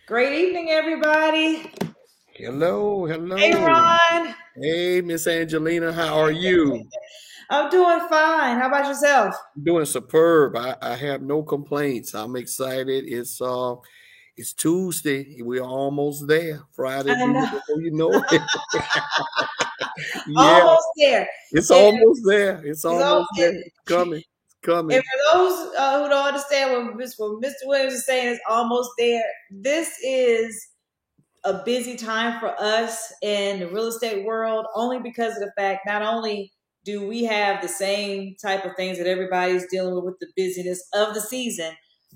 Great evening, everybody. Hello, Hey, hello. Ron. Hey, Miss Angelina, how are you? I'm doing fine. How about yourself? Doing superb. I have no complaints. I'm excited. It's Tuesday. We're almost there. Friday I be here know. before you know it. Yeah, Almost there. it's It, almost there. It's it's all, almost there. It's coming. It's and coming. for those who don't understand what Mr. Williams is saying, is almost there. This is a busy time for us in the real estate world, only because of the fact not only do we have the same type of things that everybody's dealing with the busyness of the season,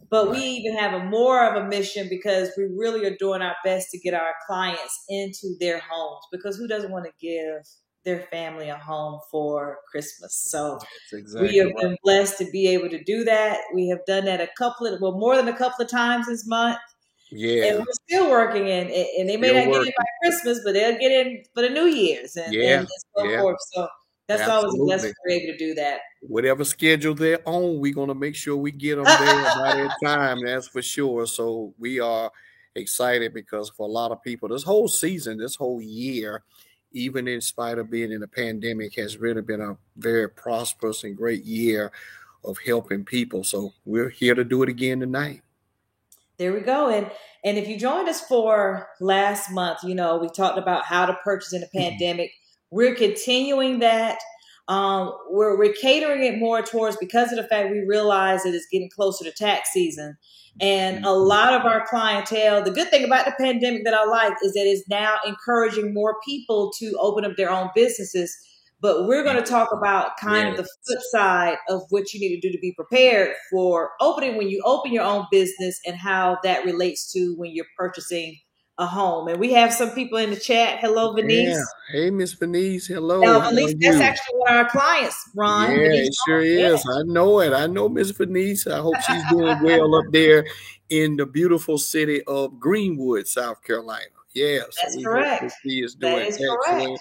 but we Right. even have a more of a mission because we really are doing our best to get our clients into their homes, because who doesn't want to give their family a home for Christmas? So That's we exactly have right. been blessed to be able to do that. We have done that more than a couple of times this month, and Yeah. we're still working and they may Still not get in by working. Christmas, but they'll get in for the New Year's and Yeah. so Yeah. forth. So that's always a blessing Absolutely. to be able to do that. Whatever schedule they're on, we're gonna make sure we get them there by that time. That's for sure. So we are excited because for a lot of people, this whole season, this whole year, even in spite of being in a pandemic, has really been a very prosperous and great year of helping people. So we're here to do it again tonight. There we go. And if you joined us for last month, we talked about how to purchase in a pandemic. We're continuing that. We're catering it more towards, because of the fact we realize that it's getting closer to tax season. And a Mhm. lot of our clientele, the good thing about the pandemic that I like is that it's now encouraging more people to open up their own businesses. But we're going to talk about kind of the Yes. flip side of what you need to do to be prepared for opening when you open your own business, and how that relates to when you're purchasing a home. And we have some people in the chat. Hello, Yeah. Venice. Hey, Miss Venice. Hello. Now, How are Venice, that's you? actually one of our clients, Ron. Yeah, Venice. it sure Yeah, is. I know it. I know Miss Venice. I hope she's doing well up there in the beautiful city of Greenwood, South Carolina. Yeah, so that's we hope correct. that she is That doing is correct. excellent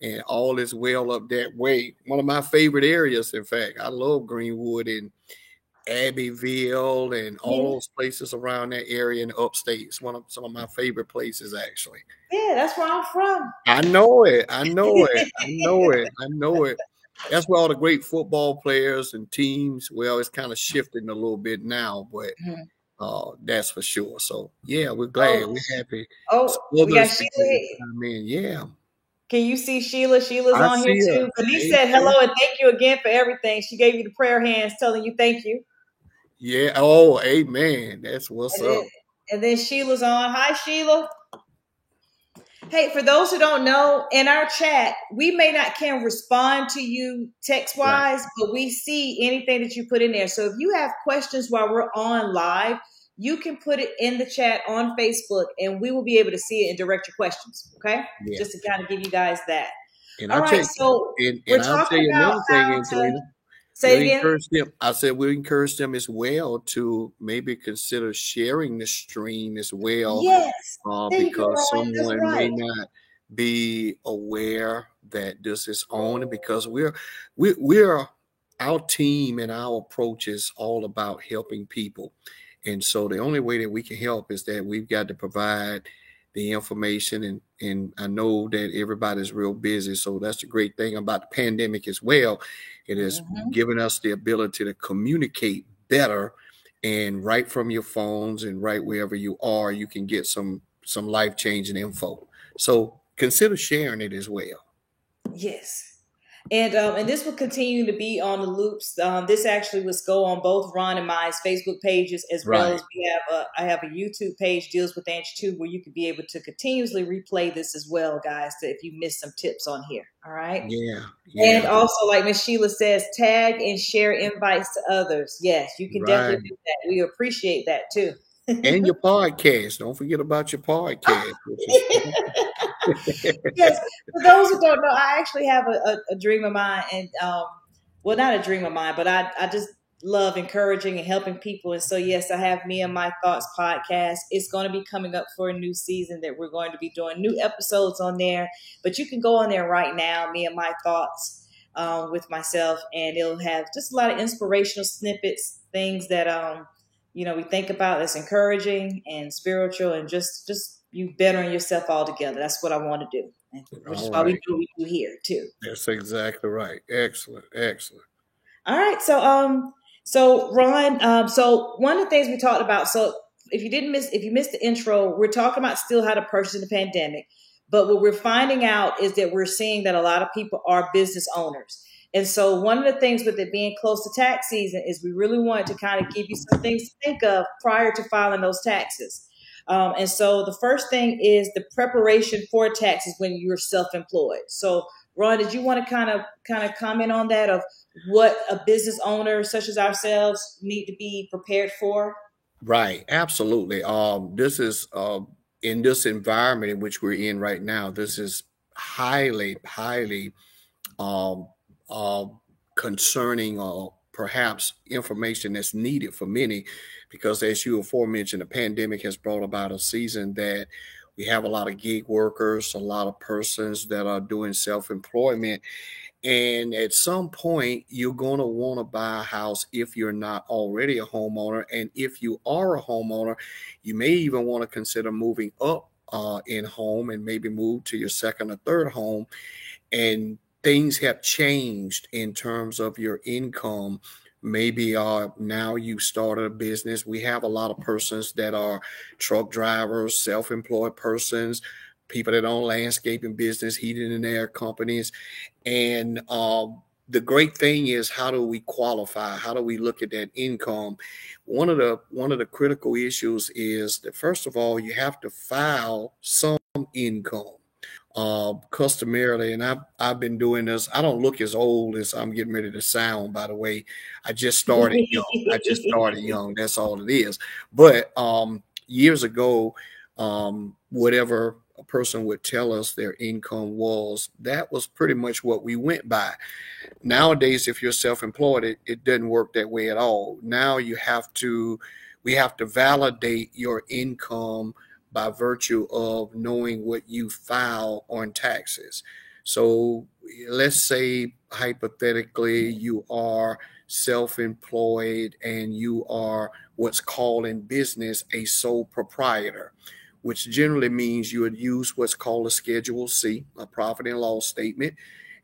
and all is well up that way. One of my favorite areas, in fact. I love Greenwood and Abbeville and all Mhm. those places around that area in the upstate. It's one of some of my favorite places, actually. Yeah, that's where I'm from. I know it. I know it. I know it. I know it. That's where all the great football players and teams. Well, it's kind of shifting a little bit now, but Mhm. that's for sure. So yeah, we're Oh, glad. We're happy. we got Others Sheila begin to here. chime in. Yeah, Can you see Sheila? Sheila's I on here see her. too. Venice Hey, said Sheila. hello and thank you again for everything. She gave you the prayer hands telling you thank you. Yeah. Oh, amen. That's what's And then, up. and then Sheila's on. Hi, Sheila. Hey, for those who don't know, in our chat, we may not can respond to you text Right. wise, but we see anything that you put in there. So if you have questions while we're on live, you can put it in the chat on Facebook and we will be able to see it and direct your questions. Okay. Yeah. Just to kind of give you guys that. And All I tell right. you, So and we're I'll tell talking you about another thing, how to Angelina. say We'll it again. encourage them. I said we'll encourage them as well to maybe consider sharing the stream as well, Yes. There you go, because Ron. That's someone may right. not be aware that this is on. Because we're our team and our approach is all about helping people, and so the only way that we can help is that we've got to provide the information, and I know that everybody's real busy, so that's the great thing about the pandemic as well. It has Mhm. given us the ability to communicate better, and right from your phones and right wherever you are, you can get some life-changing info. So consider sharing it as well. Yes. And this will continue to be on the loops. This actually was go on both Ron and my Facebook pages, as well Right. as I have a YouTube page, Deals with Angie too, where you could be able to continuously replay this as well, guys, so if you missed some tips on here. All right. Yeah. And Yeah. also, like Miss Sheila says, tag and share invites to others. Yes, you can Right. definitely do that. We appreciate that too. And your podcast. Don't forget about your podcast, which is Yes, for those who don't know, I actually have a dream of mine, and well, not a dream of mine, but I just love encouraging and helping people. And so, yes, I have Me and My Thoughts podcast. It's going to be coming up for a new season that we're going to be doing new episodes on there. But you can go on there right now, Me and My Thoughts, with myself, and it'll have just a lot of inspirational snippets, things that we think about that's encouraging and spiritual, and just you bettering yourself all together. That's what I want to do, which is All why we right. do what we do here too. That's exactly right. Excellent. Excellent. All right, so Ron, so one of the things we talked about, so if you missed the intro, we're talking about still how to purchase in the pandemic, but what we're finding out is that we're seeing that a lot of people are business owners, and so one of the things with it being close to tax season is we really wanted to kind of give you some things to think of prior to filing those taxes. And so the first thing is the preparation for taxes when you're self-employed. So Ron, did you want to kind of comment on that of what a business owner such as ourselves need to be prepared for? Right. Absolutely. This is in this environment in which we're in right now, this is highly, highly um, uh, concerning or perhaps information that's needed for many, because as you aforementioned, the pandemic has brought about a season that we have a lot of gig workers, a lot of persons that are doing self-employment. And at some point, you're going to want to buy a house if you're not already a homeowner. And if you are a homeowner, you may even want to consider moving up in home and maybe move to your second or third home. And things have changed in terms of your income. Maybe now you started a business. We have a lot of persons that are truck drivers, self-employed persons, people that own landscaping business, heating and air companies. And the great thing is, how do we qualify? How do we look at that income? One of the critical issues is that, first of all, you have to file some income customarily. And I've been doing this. I don't look as old as I'm getting ready to sound, by the way. I just started young. I just started young. That's all it is. But years ago, whatever a person would tell us their income was, that was pretty much what we went by. Nowadays, if you're self-employed, it doesn't work that way at all. Now we have to validate your income by virtue of knowing what you file on taxes. So let's say hypothetically you are self-employed and you are what's called in business a sole proprietor, which generally means you would use what's called a Schedule C, a profit and loss statement.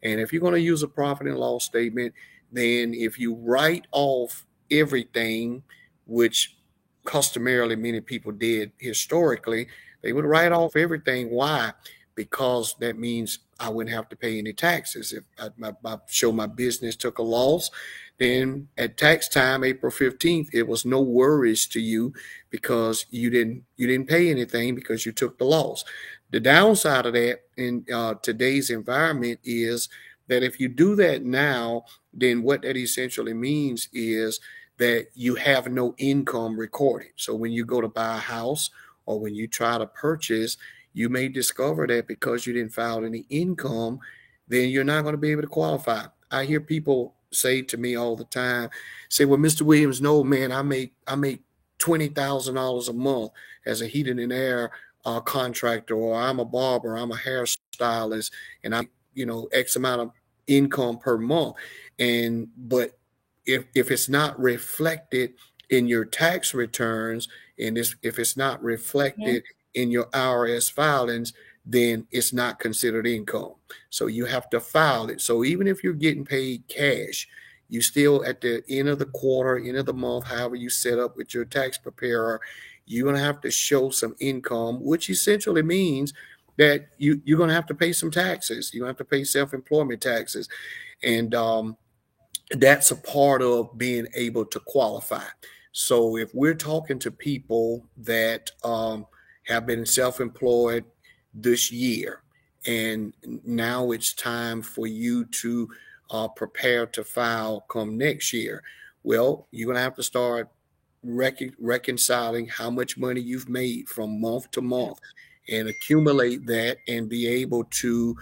And if you're going to use a profit and loss statement, then if you write off everything, which customarily many people did historically, they would write off everything. Why? Because that means I wouldn't have to pay any taxes. If I show my business took a loss, then at tax time, April 15th, it was no worries to you because you didn't pay anything because you took the loss. The downside of that in today's environment is that if you do that now, then what that essentially means is that you have no income recorded. So when you go to buy a house or when you try to purchase, you may discover that because you didn't file any income, then you're not going to be able to qualify. I hear people say to me all the time, say, "Well, Mr. Williams, no, man, I make $20,000 a month as a heating and air contractor, or I'm a barber, I'm a hairstylist, and I, X amount of income per month." And but if it's not reflected in your tax returns, and if it's not Mhm. reflected in your IRS filings, then it's not considered income. So you have to file it. So even if you're getting paid cash, you still at the end of the quarter, end of the month, however you set up with your tax preparer, you're going to have to show some income, which essentially means that you're going to have to pay some taxes. You're going to have to pay self-employment taxes. And that's a part of being able to qualify. So if we're talking to people that have been self-employed this year, and now it's time for you to prepare to file come next year, well, you're going to have to start reconciling how much money you've made from month to month and accumulate that and be able to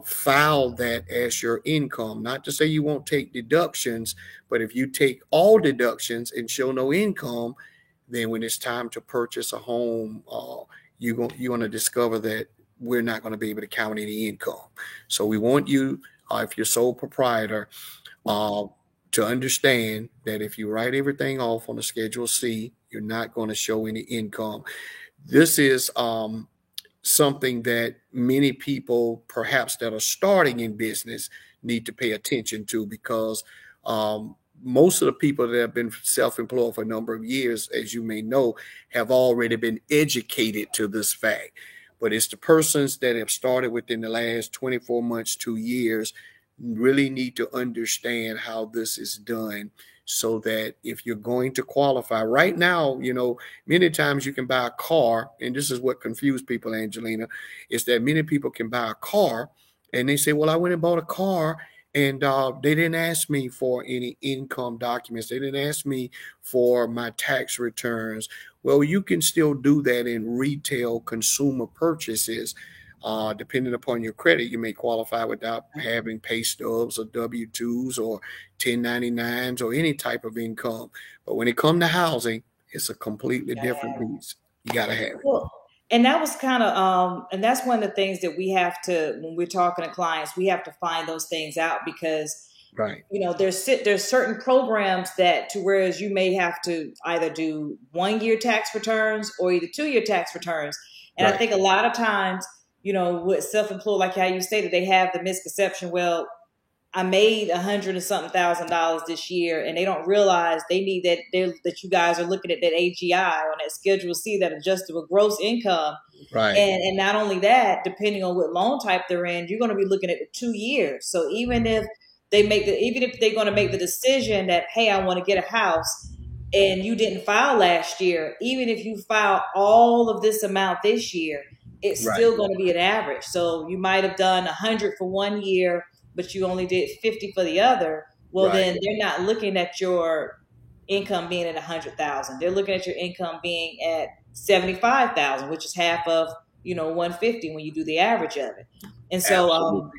file that as your income. Not to say you won't take deductions, but if you take all deductions and show no income, then when it's time to purchase a home, you're going to discover that we're not going to be able to count any income. So we want you, if you're sole proprietor, uh, to understand that if you write everything off on a Schedule C, you're not going to show any income. This is something that many people, perhaps that are starting in business, need to pay attention to, because most of the people that have been self-employed for a number of years, as you may know, have already been educated to this fact. But it's the persons that have started within the last 24 months, 2 years, really need to understand how this is done, so that if you're going to qualify right now, many times you can buy a car, and this is what confused people, Angelina, is that many people can buy a car and they say, well, I went and bought a car and they didn't ask me for any income documents. They didn't ask me for my tax returns. Well, you can still do that in retail consumer purchases. Depending upon your credit, you may qualify without having pay stubs or W-2s or 1099s or any type of income. But when it comes to housing, it's a completely different beast. You got to have it. Well, and that was kind of, and that's one of the things that we have to, when we're talking to clients, we have to find those things out, because Right. there's certain programs that, to whereas you may have to either do 1 year tax returns or either 2 year tax returns. And Right. I think a lot of times, with self-employed, like how you stated, they have the misconception, well, I made $100 and something thousand this year, and they don't realize they need that you guys are looking at that AGI on that Schedule C, that adjustable gross income. Right. And not only that, depending on what loan type they're in, you're going to be looking at 2 years. So even if they're going to make the decision that, hey, I want to get a house, and you didn't file last year, even if you file all of this amount this year, it's Right. still going to be an average. So you might have done 100 for 1 year, but you only did 50 for the other. Well, Right. then they're not looking at your income being at 100,000. They're looking at your income being at 75,000, which is half of 150 when you do the average of it. And so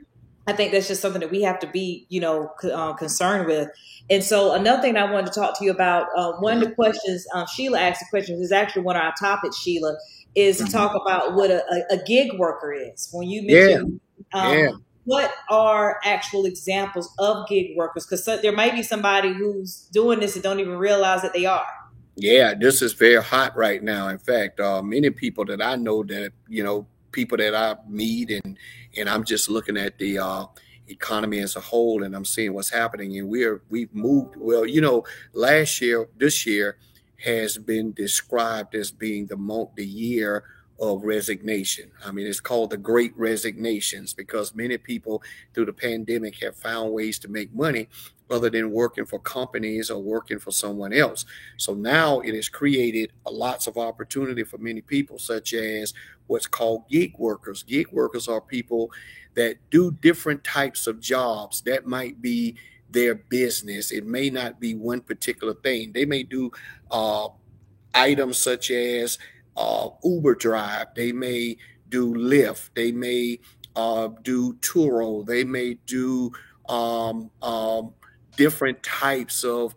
I think that's just something that we have to be concerned with. And so another thing I wanted to talk to you about, one of the questions Sheila asked, the questions is actually one of our topics, Sheila, is to talk about what a gig worker is. When you mentioned what are actual examples of gig workers? Because there might be somebody who's doing this and don't even realize that they are. Yeah, this is very hot right now. In fact, many people that I know that, people that I meet, and I'm just looking at the economy as a whole, and I'm seeing what's happening. And we've moved. Well, this year has been described as being the year of resignation. I mean, it's called the Great Resignations, because many people through the pandemic have found ways to make money other than working for companies or working for someone else. So now it has created lots of opportunity for many people, such as what's called gig workers. Gig workers are people that do different types of jobs. That might be their business. It may not be one particular thing. They may do items such as Uber drive. They may do Lyft. They may do Turo. They may do different types of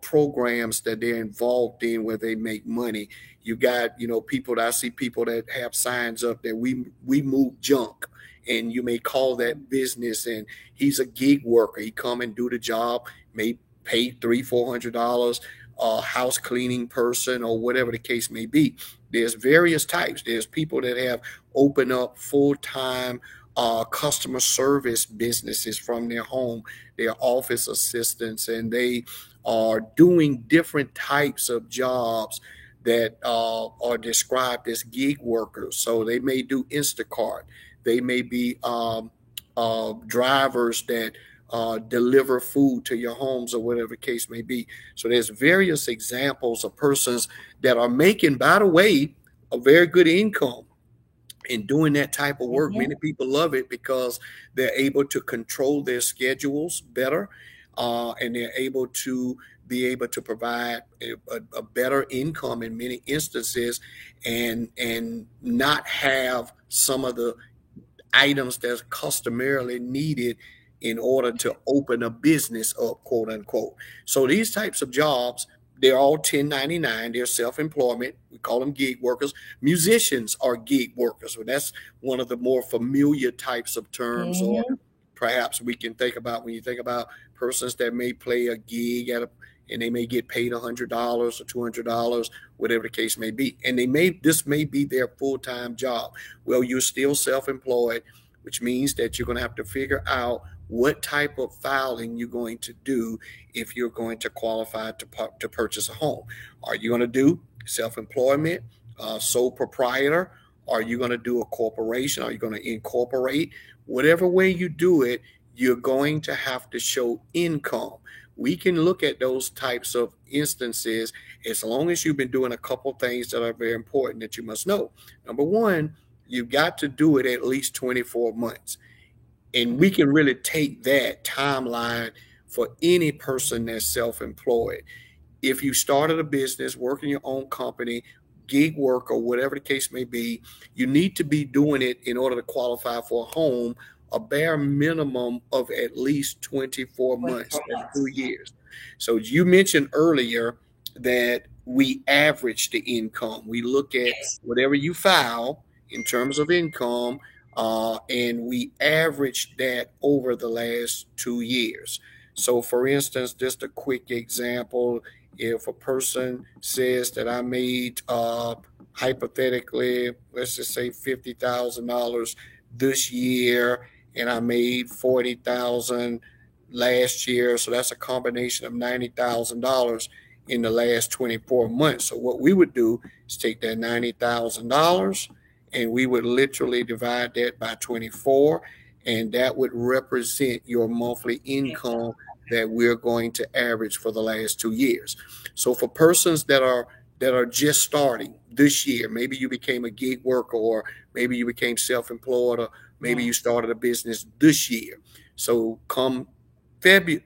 programs that they're involved in where they make money. You got, people that I see people that have signs up that we move junk, and you may call that business, and he's a gig worker. He come and do the job, may pay $300-400, house cleaning person or whatever the case may be. There's various types. There's people that have opened up full-time customer service businesses from their home, their office assistants, and they are doing different types of jobs that are described as gig workers. So they may do Instacart. They may be drivers that deliver food to your homes or whatever the case may be. So there's various examples of persons that are making, by the way, a very good income in doing that type of work. Many people love it because they're able to control their schedules better, and they're able to provide a better income in many instances, and not have some of the items that's customarily needed in order to open a business up, quote unquote. So these types of jobs, they're all 1099. They're self-employment. We call them gig workers. Musicians are gig workers. So that's one of the more familiar types of terms or perhaps we can think about when you think about persons that may play a gig and they may get paid $100 or $200, whatever the case may be. And this may be their full-time job. Well, you're still self-employed, which means that you're going to have to figure out what type of filing you're going to do if you're going to qualify to purchase a home. Are you going to do self-employment, sole proprietor? Are you going to do a corporation? Are you going to incorporate? Whatever way you do it, you're going to have to show income. We can look at those types of instances as long as you've been doing a couple things that are very important that you must know. Number one, you've got to do it at least 24 months. And we can really take that timeline for any person that's self-employed. If you started a business, working your own company, gig work, or whatever the case may be, you need to be doing it in order to qualify for a home, a bare minimum of at least 24 months, that's 2 years. So you mentioned earlier that we average the income. We look at whatever you file in terms of income, and we average that over the last 2 years. So for instance, just a quick example, if a person says that I made hypothetically, let's just say $50,000 this year, and I made $40,000 last year, so that's a combination of $90,000 in the last 24 months. So what we would do is take that $90,000 and we would literally divide that by 24, and that would represent your monthly income that we're going to average for the last 2 years. So for persons that are just starting this year, maybe you became a gig worker, or maybe you became self-employed, or maybe you started a business this year. So come February,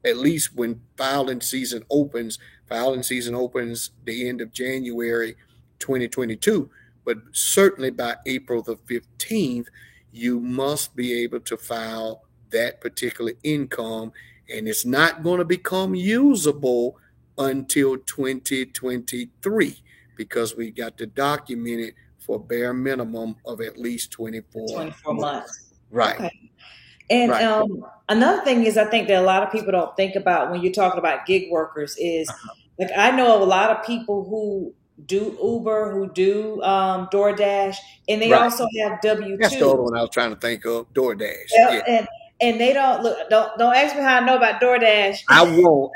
at least when filing season opens the end of January 2022, but certainly by April the 15th, you must be able to file that particular income, and it's not going to become usable until 2023 because we got to document it for a bare minimum of at least 24 months. Right. Okay. And right. Another thing is, I think that a lot of people don't think about when you're talking about gig workers is, like, I know of a lot of people who do Uber, who do DoorDash, and they also have W-2. That's the other one I was trying to think of, DoorDash. Yep, yeah. And they don't look. Don't ask me how I know about DoorDash. I won't.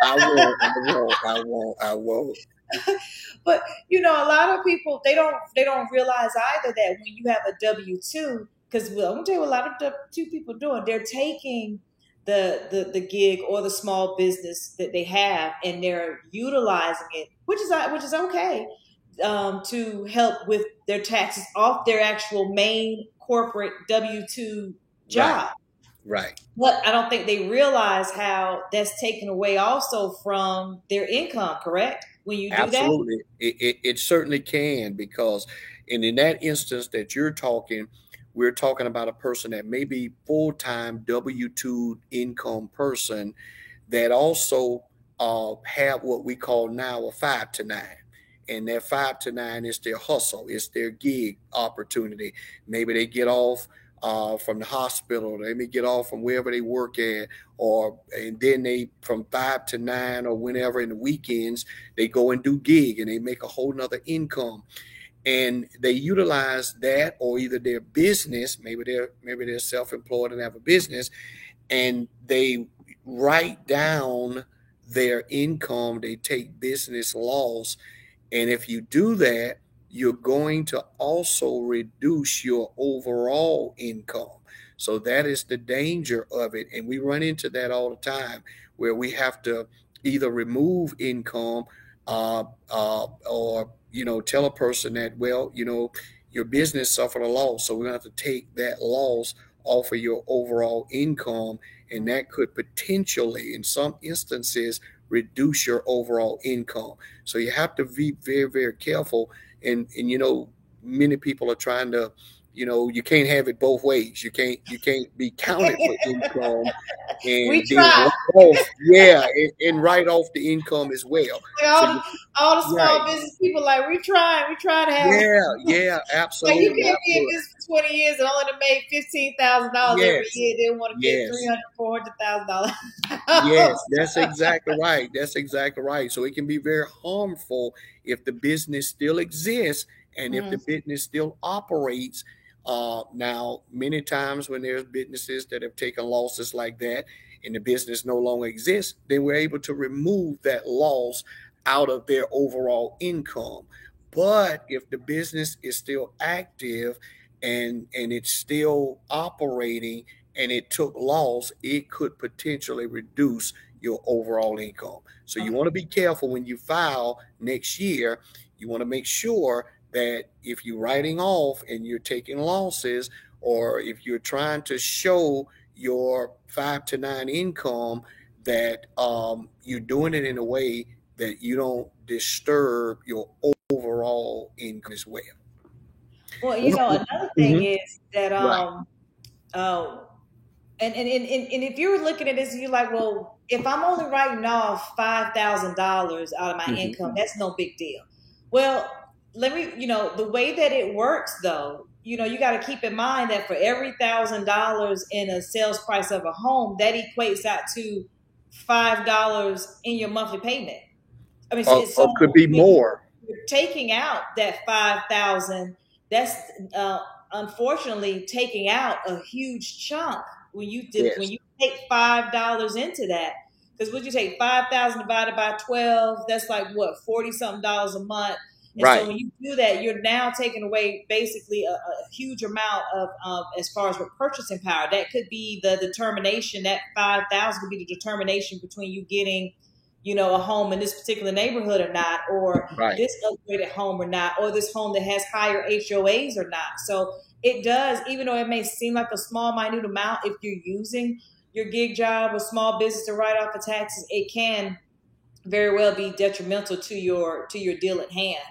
But you know, a lot of people they don't realize either that when you have a W-2, because I'm gonna tell you what a lot of W-2 people doing. They're taking the gig or the small business that they have, and they're utilizing it, which is okay, to help with their taxes off their actual main corporate W-2 job. Right. But I don't think they realize how that's taken away also from their income, correct? When you do Absolutely. That? It certainly can, because in that instance that you're talking, we're talking about a person that may be full-time W-2 income person that also have what we call now a 5-to-9. And that 5-to-9 is their hustle. It's their gig opportunity. Maybe they get off from the hospital, they may get off from wherever they work at, and then they from 5 to 9 or whenever in the weekends they go and do gig and they make a whole nother income, and they utilize that, or either their business, maybe they're self-employed and have a business, and they write down their income, they take business loss, and if you do that, you're going to also reduce your overall income. So that is the danger of it. And we run into that all the time, where we have to either remove income or, tell a person that, well, your business suffered a loss, so we're going to have to take that loss off of your overall income. And that could potentially, in some instances, reduce your overall income. So you have to be very, very careful. And many people are trying to, you can't have it both ways. You can't be counted for income We and then try. write off, yeah, and write off the income as well. Like So you, all the right, small business people, like we try to have. yeah, Like you absolutely, can't be in absolutely, business for 20 years and only to make $15,000 every yes, year. They want to get yes. 300, $400,000. Yes, that's exactly right. That's exactly right. So it can be very harmful if the business still exists and if the Mhm. business still operates. Now, many times when there's businesses that have taken losses like that and the business no longer exists, they were able to remove that loss out of their overall income. But if the business is still active and it's still operating, and it took loss, it could potentially reduce your overall income. So you want to Okay. be careful when you file next year. You want to make sure that if you're writing off and you're taking losses, or if you're trying to show your 5 to 9 income, that you're doing it in a way that you don't disturb your overall income as well. Well, another thing Mhm. is that Right. uh, and if you're looking at this, you're like, well, if I'm only writing off $5,000 out of my Mhm. income, that's no big deal. Well, let me, the way that it works, though, you got to keep in mind that for every $1,000 in a sales price of a home, that equates out to $5 in your monthly payment. I mean, so Or could be when more. you're taking out that 5,000, that's uh, unfortunately taking out a huge chunk when when Yes. you take $5 into that. Because would you take 5,000 divided by 12? That's like what, 40 something dollars a month. And so Right. when you do that, you're now taking away basically a huge amount of as far as with purchasing power. That could be the determination. That 5,000 could be the determination between you getting a home in this particular neighborhood or not, or Right. this upgraded home or not, or this home that has higher HOAs or not. So it does, even though it may seem like a small, minute amount, if you're using your gig job or small business to write off the taxes, it can very well be detrimental to your deal at hand.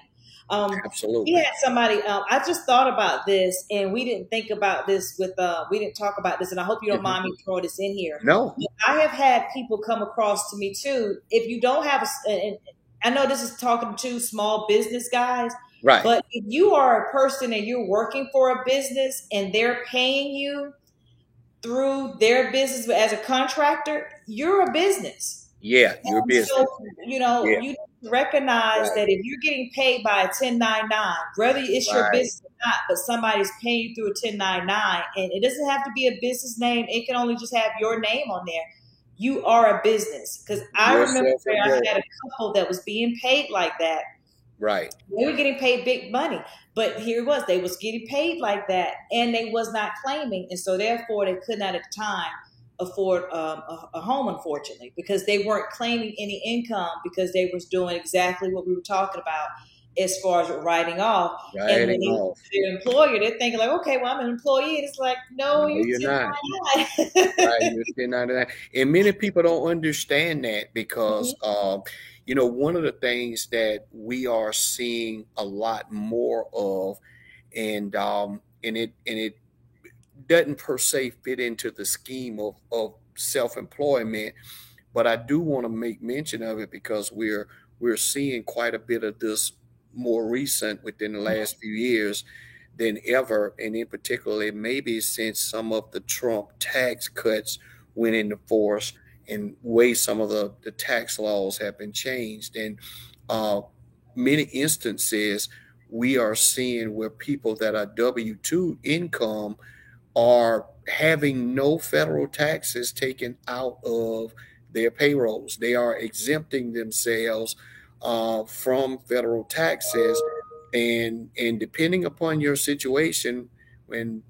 We Absolutely. had somebody. I just thought about this, and we didn't think about this with. We didn't talk about this, and I hope you don't Mhm. mind me throwing this in here. No. But I have had people come across to me too. If you don't have and I know this is talking to small business guys, Right. but if you are a person and you're working for a business and they're paying you through their business as a contractor, you're a business. Yeah, your So, business. Yeah. you recognize Right. that if you're getting paid by a 1099, whether it's your Right. business or not, but somebody's paying you through a 1099, and it doesn't have to be a business name, it can only just have your name on there. You are a business. Because I You're remember I had self-employed. a couple that was being paid like that. Right. They were getting paid big money, but here it was, they was getting paid like that, and they was not claiming, and so therefore they could not at the time afford a home, unfortunately, because they weren't claiming any income because they was doing exactly what we were talking about as far as writing off. And when Writing they off. their employer, they're thinking like, okay, well, I'm an employee. And it's like, no, No, you're you're not. 1099. Right. You're 1099. And many people don't understand that because, one of the things that we are seeing a lot more of, and it doesn't per se fit into the scheme of self-employment, but I do want to make mention of it because we're seeing quite a bit of this more recent within the last few years than ever, and in particular, maybe since some of the Trump tax cuts went into force and way some of the tax laws have been changed. And uh, many instances, we are seeing where people that are W-2 income are having no federal taxes taken out of their payrolls. They are exempting themselves from federal taxes, and depending upon your situation, when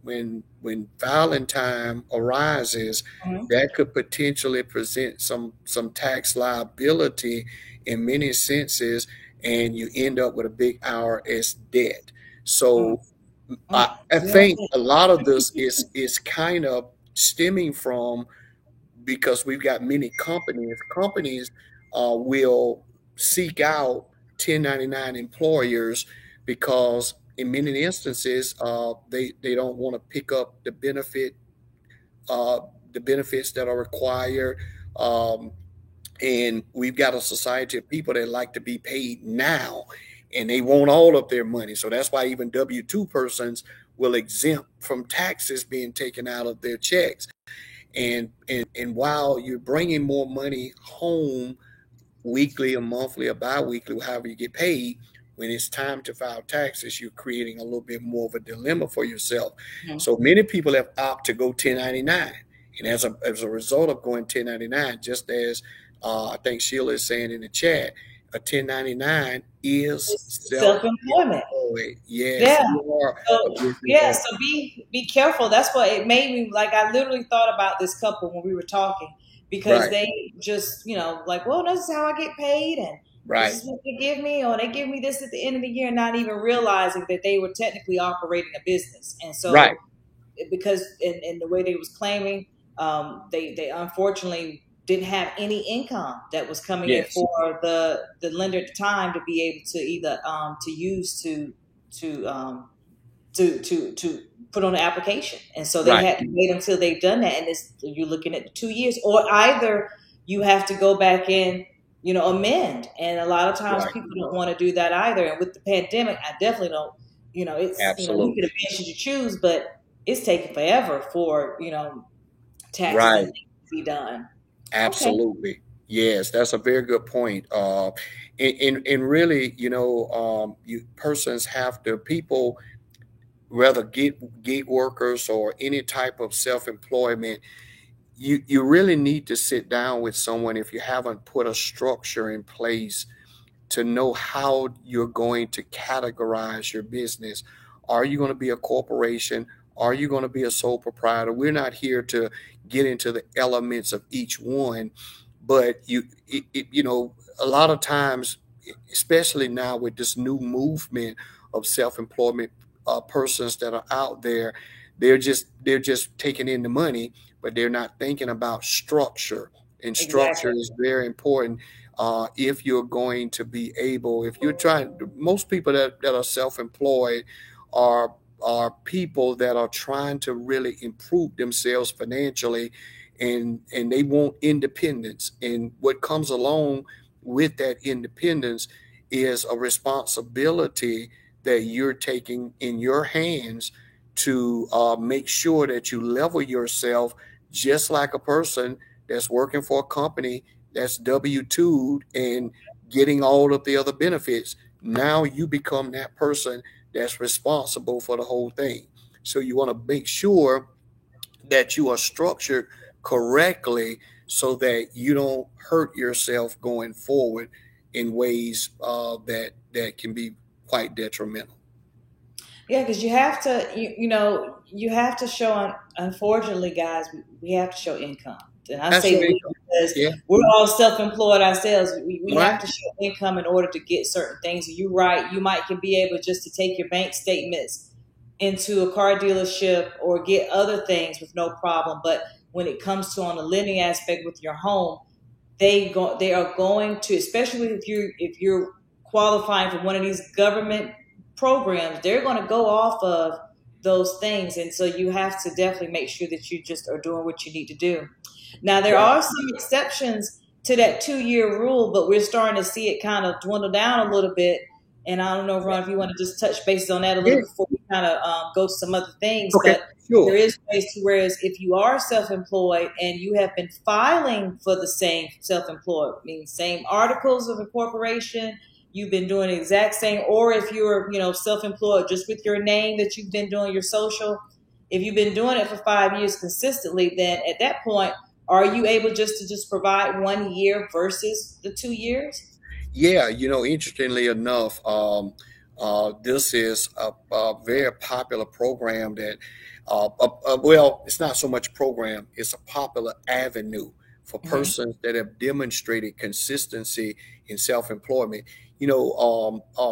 filing time arises, Mhm. that could potentially present some tax liability in many senses, and you end up with a big IRS debt. Mm, So mm. I Yeah. think a lot of this is kind of stemming from because we've got many companies. Companies will seek out 1099 employers because in many instances they don't want to pick up the benefit uh, the benefits that are required. Um, and we've got a society of people that like to be paid now, and they want all of their money. So that's why even W-2 persons will exempt from taxes being taken out of their checks. And while you're bringing more money home weekly or monthly or bi-weekly, however you get paid, when it's time to file taxes, you're creating a little bit more of a dilemma for yourself. Mhm. So many people have opted to go 1099. And as a result of going 1099, just as I think Sheila is saying in the chat, a 1099 is It's self-employment. self-employed. Yes, Yeah. you are a So business yeah, owner. so be careful. That's what it made me like. I literally thought about this couple when we were talking because Right, they just, like, well, this is how I get paid, and this right, is what they give me, or they give me this at the end of the year, not even realizing that they were technically operating a business. And right. so, because in the way they was claiming, they unfortunately didn't have any income that was coming in Yes, for the lender at the time to be able to either to use to to put on the application. And so they right, had to wait until they've done that. And you're looking at the 2 years, or either you have to go back in, amend. And a lot of times right. people don't want to do that either. And with the pandemic, I definitely don't, it's, you could Absolutely. have should you choose, but it's taking forever for, taxes and Right. things to be done. Okay. Absolutely. Yes, that's a very good point. And really, you persons have to people, whether gig workers or any type of self-employment, you really need to sit down with someone if you haven't put a structure in place to know how you're going to categorize your business. Are you going to be a corporation? Are you going to be a sole proprietor? We're not here to get into the elements of each one, but a lot of times, especially now with this new movement of self-employment, persons that are out there, they're just taking in the money, but they're not thinking about structure. And structure Exactly. is very important if you're going to be able, if you're trying, most people that are self-employed are people that are trying to really improve themselves financially, and they want independence. And what comes along with that independence is a responsibility that you're taking in your hands to make sure that you level yourself just like a person that's working for a company that's W-2'd and getting all of the other benefits. Now you become that person that's responsible for the whole thing. So you want to make sure that you are structured correctly so that you don't hurt yourself going forward in ways that can be quite detrimental. Yeah, because you have to, you have to show. Unfortunately, guys, we have to show income. And I That's say your we income. because Yeah. we're all self-employed ourselves. We Right. have to show income in order to get certain things. And you're right. You might can be able just to take your bank statements into a car dealership or get other things with no problem. But when it comes to on the lending aspect with your home, they are going to, especially if you're qualifying for one of these government programs, they're going to go off of those things. And so you have to definitely make sure that you just are doing what you need to do. Now there Right. are some exceptions to that 2 year rule, but we're starting to see it kind of dwindle down a little bit. And I don't know, Ron, if you want to just touch bases on that a Yeah. little before we kind of go to some other things. Okay. But there Sure. is ways to, whereas if you are self-employed and you have been filing for the same self-employed, meaning same articles of incorporation, you've been doing the exact same, or if you're, self-employed just with your name that you've been doing your social, if you've been doing it for 5 years consistently, then at that point, are you able just provide 1 year versus the 2 years? Yeah, interestingly enough, this is a very popular program that, well, it's not so much program, it's a popular avenue for Hmm. persons that have demonstrated consistency in self-employment.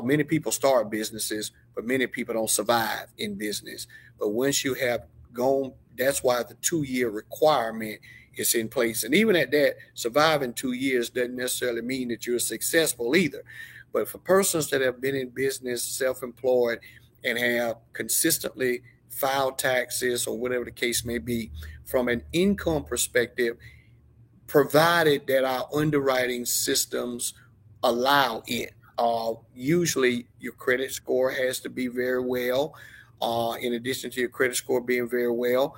Many people start businesses, but many people don't survive in business. But once you have gone, that's why the 2 year requirement is in place. And even at that, surviving 2 years doesn't necessarily mean that you're successful either. But for persons that have been in business, self-employed, and have consistently file taxes or whatever the case may be from an income perspective, provided that our underwriting systems allow it. Usually, your credit score has to be very well. In addition to your credit score being very well,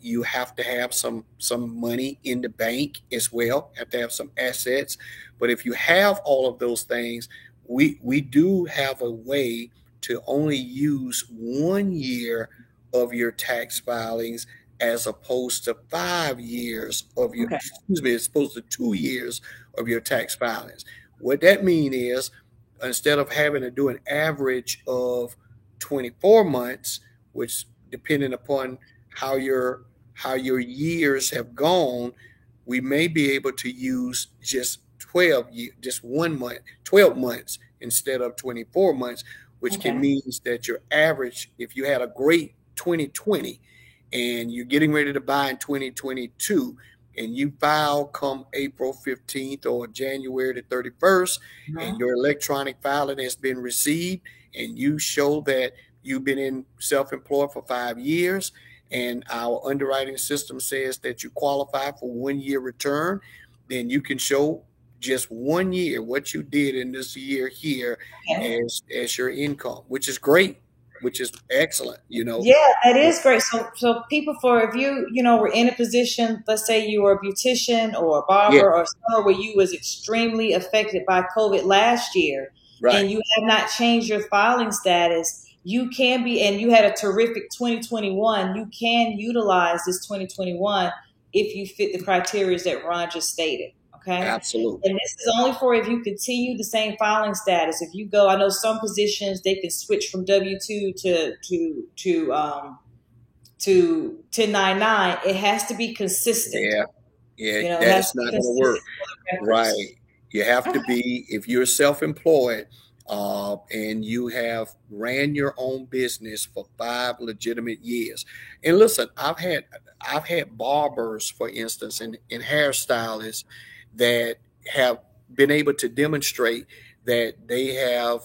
you have to have some money in the bank as well. Have to have some assets. But if you have all of those things, we do have a way to only use 1 year of your tax filings as opposed to 5 years of your, Okay. excuse me, as opposed to 2 years of your tax filings. What that means is instead of having to do an average of 24 months, which depending upon how your how your years have gone, we may be able to use just 12 years, just 1 month, 12 months instead of 24 months, which can Okay. mean that your average, if you had a great 2020 and you're getting ready to buy in 2022 and you file come April 15th or January the 31st and Uh-huh. your electronic filing has been received and you show that you've been in self-employed for 5 years and our underwriting system says that you qualify for 1 year return, then you can show just 1 year what you did in this year here Okay. as your income, which is great, which is excellent, you know. Yeah, that is great. So people, for if you were in a position, let's say you were a beautician or a Yeah, barber or somewhere where you was extremely affected by COVID last year, right. and you have not changed your filing status, you can be, and you had a terrific 2021. You can utilize this 2021 if you fit the criteria that Ron just stated. Okay. Absolutely. And this is only for if you continue the same filing status. If you go, I know some positions they can switch from W-2 to 1099. It has to be consistent. Yeah. Yeah, It that has is to be not going to work. consistent for the Right. records. You have Okay. to be, if you're self-employed, and you have ran your own business for 5 legitimate years. And listen, I've had barbers, for instance, and hairstylists that have been able to demonstrate that they have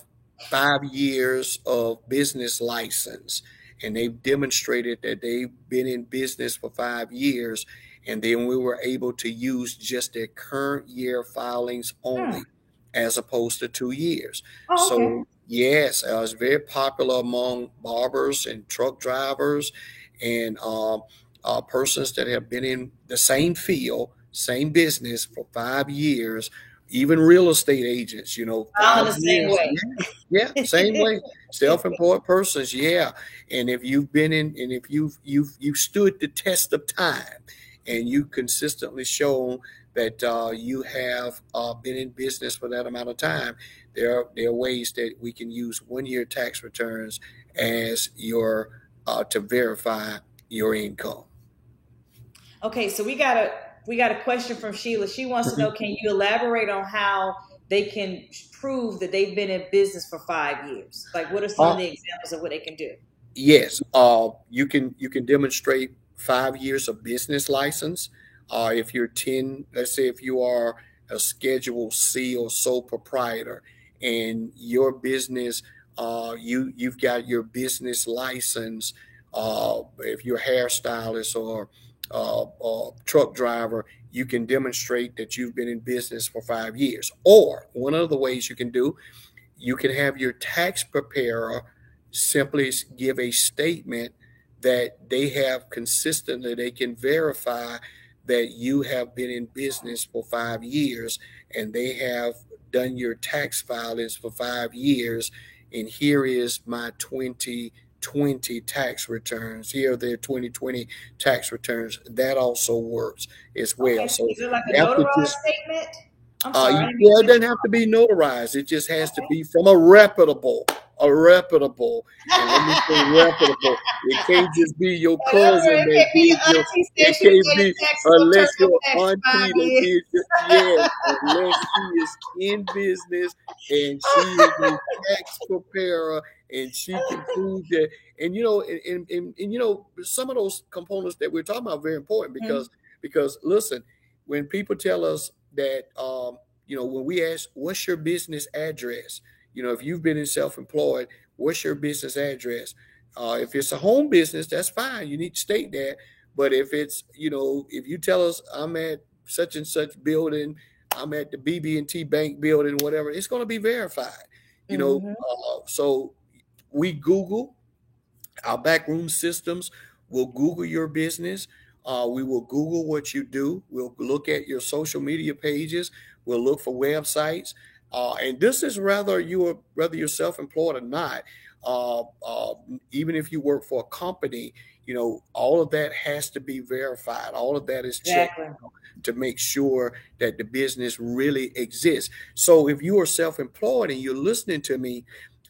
5 years of business license, and they've demonstrated that they've been in business for 5 years, and then we were able to use just their current year filings Hmm. only as opposed to 2 years. Oh, okay. So yes, it's very popular among barbers and truck drivers and persons that have been in the same field, same business for 5 years. Even real estate agents, I'm in five the same years. way. Yeah, yeah, same way. Self-employed persons, yeah. And if you've been in, and if you've stood the test of time, and you consistently shown that you have been in business for that amount of time, there are ways that we can use 1 year tax returns as your to verify your income. Okay, so we got a question from Sheila. She wants to know, Mhm. can you elaborate on how they can prove that they've been in business for 5 years? Like, what are some of Uh, the examples of what they can do? yes, you can demonstrate 5 years of business license. If you're 10, let's say if you are a Schedule C or sole proprietor, and your business, you've got your business license. If you're a hairstylist or truck driver, you can demonstrate that you've been in business for 5 years. Or one of the ways you can do, you can have your tax preparer simply give a statement that they have consistently, they can verify that you have been in business for 5 years and they have done your tax filings for 5 years. And here is my 2020 tax returns. Here are their 2020 tax returns. That also works as well. Okay, So is it like a you have to notarized just statement? I'm sorry, I didn't mean well, to it cut doesn't have to be notarized. It just has to be from a reputable, and let me say reputable. It can't just be your you off. cousin It that can't be your did your. auntie said It she was can't getting be taxable, unless personal your tax for auntie five that years. did your. Yes, unless she is in business and she is a tax preparer and she can prove that. And some of those components that we're talking about are very important Mhm. because listen, when people tell us that when we ask, what's your business address? If you've been in self-employed, what's your business address? If it's a home business, that's fine. You need to state that. But if it's, if you tell us I'm at such and such building, I'm at the BB&T Bank building, whatever, it's going to be verified. Mm-hmm. So we Google our backroom systems. Will Google your business. We will Google what you do. We'll look at your social media pages. We'll look for websites. And this is whether you're self-employed or not. Even if you work for a company, all of that has to be verified. All of that is checked Exactly. to make sure that the business really exists. So if you are self-employed and you're listening to me,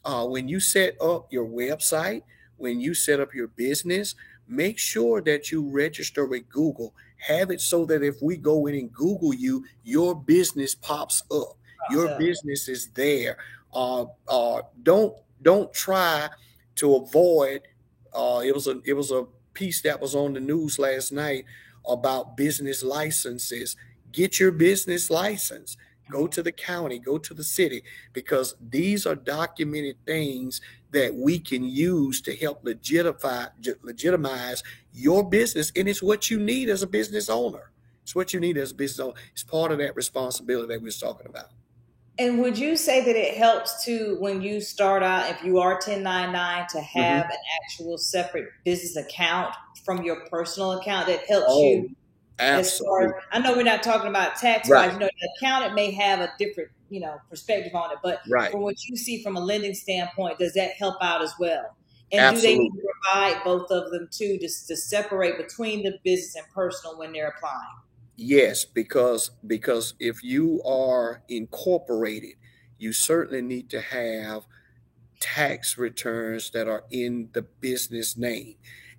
when you set up your website, when you set up your business, make sure that you register with Google. Have it so that if we go in and Google you, your business pops up. Your So, business is there. Don't try to avoid. It was a piece that was on the news last night about business licenses. Get your business license. Go to the county, go to the city, because these are documented things that we can use to help legitimize your business. And it's what you need as a business owner. It's what you need as a business owner. It's part of that responsibility that we're talking about. and would you say that it helps to, when you start out, if you are 1099, to have Mhm. an actual separate business account from your personal account that helps Oh, you as far as, absolutely. I know we're not talking about tax Right, wise, the accountant may have a different, perspective on it, but right. from what you see from a lending standpoint, does that help out as well? And do they need Absolutely. to provide both of them too, to separate between the business and personal when they're applying? Yes, because if you are incorporated, you certainly need to have tax returns that are in the business name.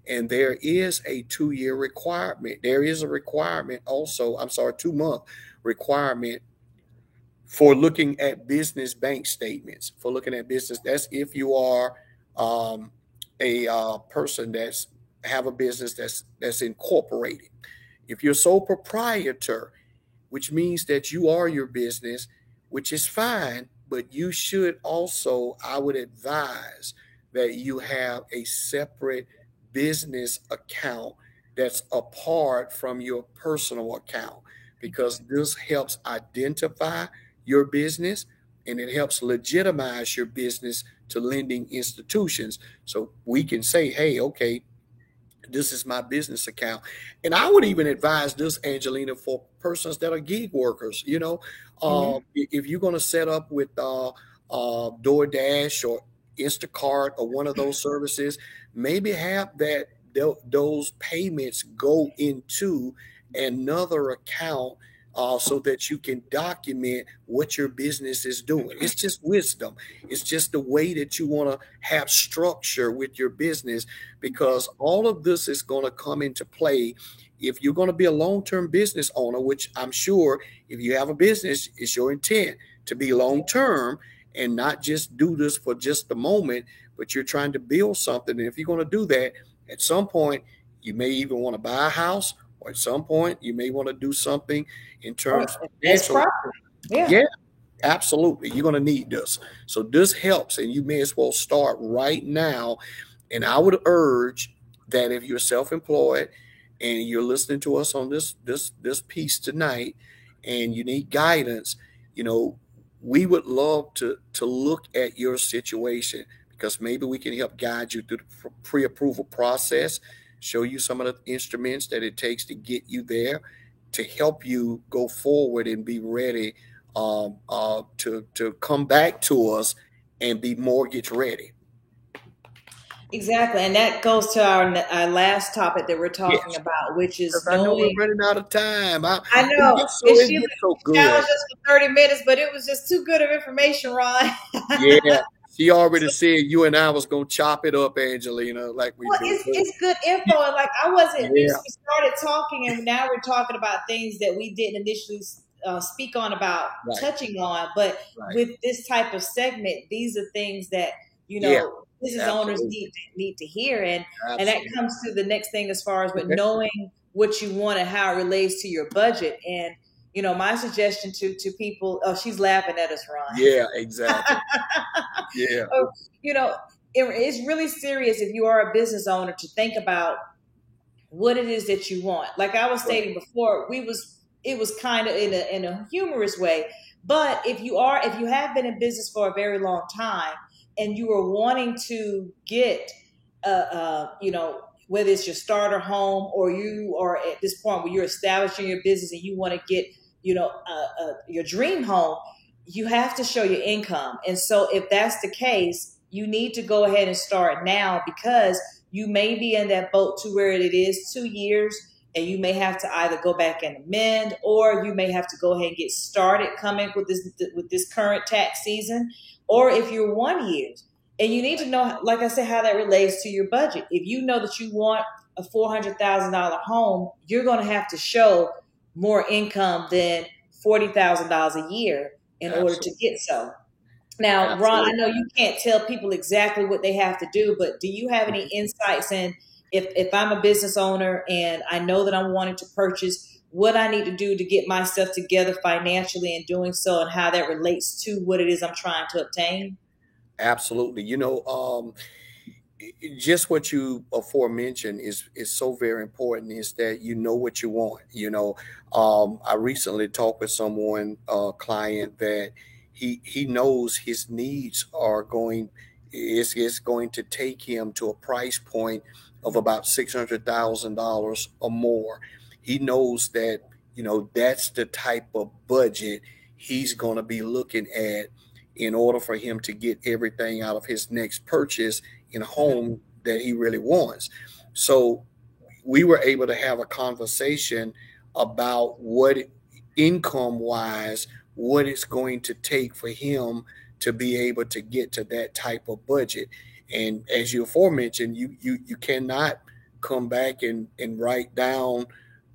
And there is a 2-year requirement. There is a requirement also, I'm sorry, 2-month requirement for looking at business bank statements, for looking at business. That's if you are a person that's have a business that's incorporated. If you're sole proprietor, which means that you are your business, which is fine, but you should also, I would advise that you have a separate business account that's apart from your personal account, because this helps identify your business and it helps legitimize your business to lending institutions. So we can say, hey, okay, this is my business account. And I would even advise this, Angelina, for persons that are gig workers. Mm-hmm. If you're going to set up with DoorDash or Instacart or one of those services, maybe have those payments go into another account, so that you can document what your business is doing. It's just wisdom. It's just the way that you want to have structure with your business, because all of this is going to come into play if you're going to be a long-term business owner, which I'm sure if you have a business, it's your intent to be long-term and not just do this for just the moment, but you're trying to build something. And if you're going to do that, at some point, you may even want to buy a house, or at some point, you may want to do something in Or terms as financially. property. Yeah. Yeah, absolutely. You're going to need this. So this helps, and you may as well start right now. And I would urge that if you're self-employed and you're listening to us on this piece tonight and you need guidance, you know, we would love to look at your situation, because maybe we can help guide you through the pre-approval process, show you some of the instruments that it takes to get you there, to help you go forward and be ready, to come back to us and be mortgage ready. Exactly. And that goes to our last topic that we're talking Yes, about, which because is I know we're knowing. running out of time. I It know. gets so And it she gets so good. challenged us for 30 minutes, but it was just too good of information, Ron. Yeah, she already said you and I was gonna chop it up, Angelina, like we Well, do. it's good info, and like I wasn't. We Yeah, started talking, and now we're talking about things that we didn't initially speak on about right, touching on. But right. with this type of segment, these are things that Yeah, business owners absolutely, need to hear, and that absolutely. comes to the next thing as far as with Okay. knowing what you want and how it relates to your budget. And my suggestion to people. Oh, she's laughing at us, Ron. Yeah, exactly. Yeah, Oh, you know, it's really serious if you are a business owner to think about what it is that you want. Like I was stating before, it was kind of in a humorous way. But if you have been in business for a very long time and you are wanting to get whether it's your starter home or you are at this point where you're establishing your business and you want to get your dream home, you have to show your income. And so if that's the case, you need to go ahead and start now, because you may be in that boat to where it is 2 years, and you may have to either go back and amend, or you may have to go ahead and get started coming with this current tax season. Or if you're 1 year, and you need to know, like I said, how that relates to your budget. If you know that you want a $400,000 home, you're going to have to show more income than $40,000 a year in order to get so. Now, Ron, I know you can't tell people exactly what they have to do, but do you have any insights in if I'm a business owner and I know that I'm wanting to purchase, what I need to do to get myself together financially in doing so, and how that relates to what it is I'm trying to obtain? Absolutely. Just what you aforementioned is so very important, is that you know what you want. I recently talked with someone, a client, that he knows his needs are going is going to take him to a price point of about $600,000 or more. He knows that that's the type of budget he's going to be looking at in order for him to get everything out of his next purchase in a home that he really wants. So we were able to have a conversation about what income wise, what it's going to take for him to be able to get to that type of budget. And as you aforementioned, you cannot come back and write down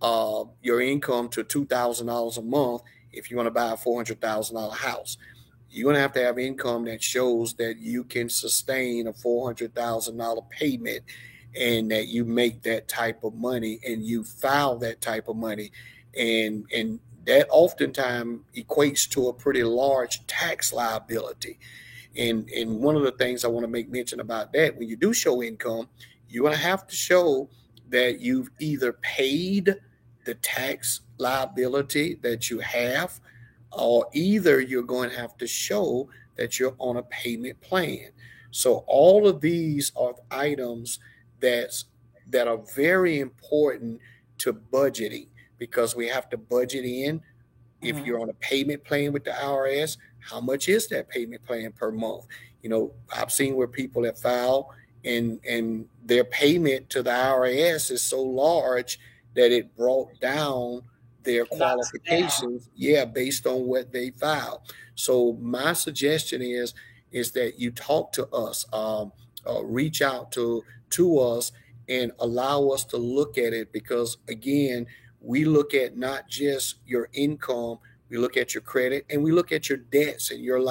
your income to $2,000 a month if you want to buy a $400,000 house. You're going to have income that shows that you can sustain a $400,000 payment, and that you make that type of money and you file that type of money. And that oftentimes equates to a pretty large tax liability. And one of the things I want to make mention about that, when you do show income, you're going to have to show that you've either paid the tax liability that you have, or either you're going to have to show that you're on a payment plan. So all of these are items that are very important to budgeting, because we have to budget in. If you're on a payment plan with the IRS, how much is that payment plan per month? I've seen where people have filed and their payment to the IRS is so large that it brought down their qualifications, based on what they filed. So my suggestion is that you talk to us, reach out to us, and allow us to look at it, because again, we look at not just your income, we look at your credit, and we look at your debts and your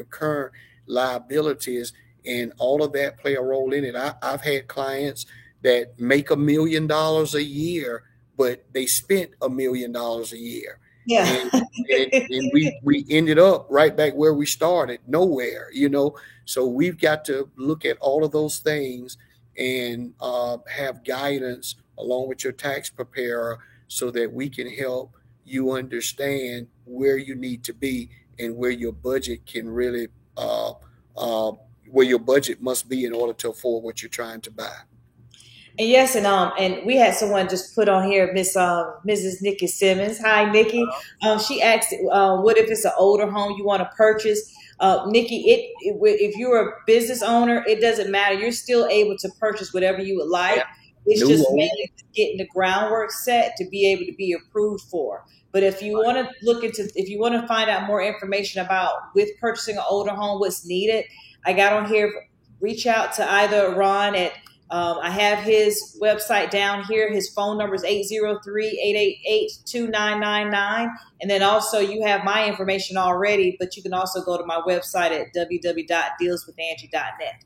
current liabilities, and all of that play a role in it. I've had clients that make $1 million a year, but they spent $1 million a year. Yeah. And we ended up right back where we started, nowhere, So we've got to look at all of those things and have guidance along with your tax preparer, so that we can help you understand where you need to be and where your budget can really, where your budget must be in order to afford what you're trying to buy. And yes, and we had someone just put on here, Mrs. Nikki Simmons. Hi, Nikki. She asked, what if it's an older home you want to purchase? Nikki, if you're a business owner, it doesn't matter. You're still able to purchase whatever you would like. Yeah. It's just mainly getting the groundwork set to be able to be approved for. But if you want to if you want to find out more information about with purchasing an older home, what's needed, I got on here. Reach out to either Ron at. I have his website down here. His phone number is 803-888-2999. And then also you have my information already, but you can also go to my website at www.dealswithangie.net.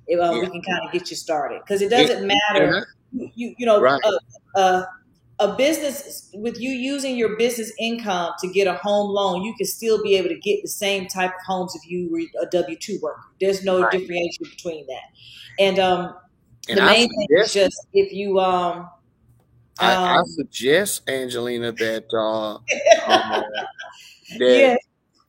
We can kind of get you started, because it doesn't matter. Right. a business with you using your business income to get a home loan, you can still be able to get the same type of homes if you were a W-2 worker. There's no Right. differentiation between that. And And the I main thing is suggest just if you I um suggest, Angelina, that that yes,